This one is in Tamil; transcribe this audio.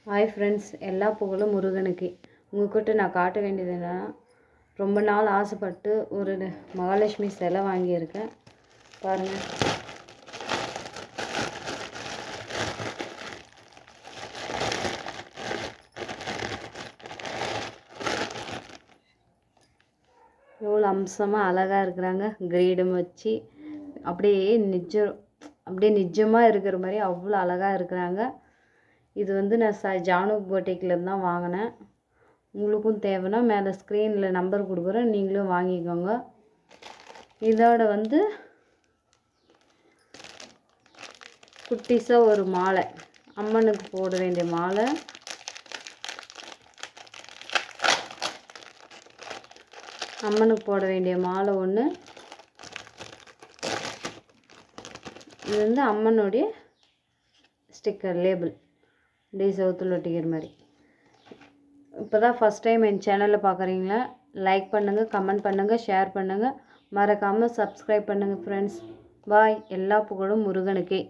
ஹாய் ஃப்ரெண்ட்ஸ், எல்லா புகழும் முருகனுக்கு. உங்கள்கிட்ட நான் காட்ட வேண்டியது என்னென்னா, ரொம்ப நாள் ஆசைப்பட்டு ஒரு மகாலட்சுமி சிலை வாங்கியிருக்கேன். பாருங்கள், எவ்வளோ அம்சமாக அழகாக இருக்கிறாங்க. கிரீடம் வச்சு அப்படியே நிஜமாக இருக்கிற மாதிரி அவ்வளோ அழகாக இருக்கிறாங்க. இது வந்து நான் ஜானு பொட்டிக்லேருந்து தான் வாங்கினேன். உங்களுக்கும் தேவைன்னா மேலே ஸ்க்ரீனில் நம்பர் கொடுக்குறேன், நீங்களும் வாங்கிக்கோங்க. இதோட வந்து குட்டிஸாக ஒரு மாலை, அம்மனுக்கு போட வேண்டிய மாலை. அம்மனுக்கு போட வேண்டிய மாலை ஒன்று. இது வந்து அம்மனுடைய ஸ்டிக்கர் லேபிள், அப்படியே செவுத்தில் ஒட்டிக்கிற மாதிரி. இப்போ தான் ஃபஸ்ட் டைம் என் சேனலில் பார்க்குறீங்களா? லைக் பண்ணுங்கள், கமெண்ட் பண்ணுங்கள், ஷேர் பண்ணுங்கள், மறக்காமல் சப்ஸ்கிரைப் பண்ணுங்கள் ஃப்ரெண்ட்ஸ். பாய். எல்லா புகழும் முருகனுக்கே.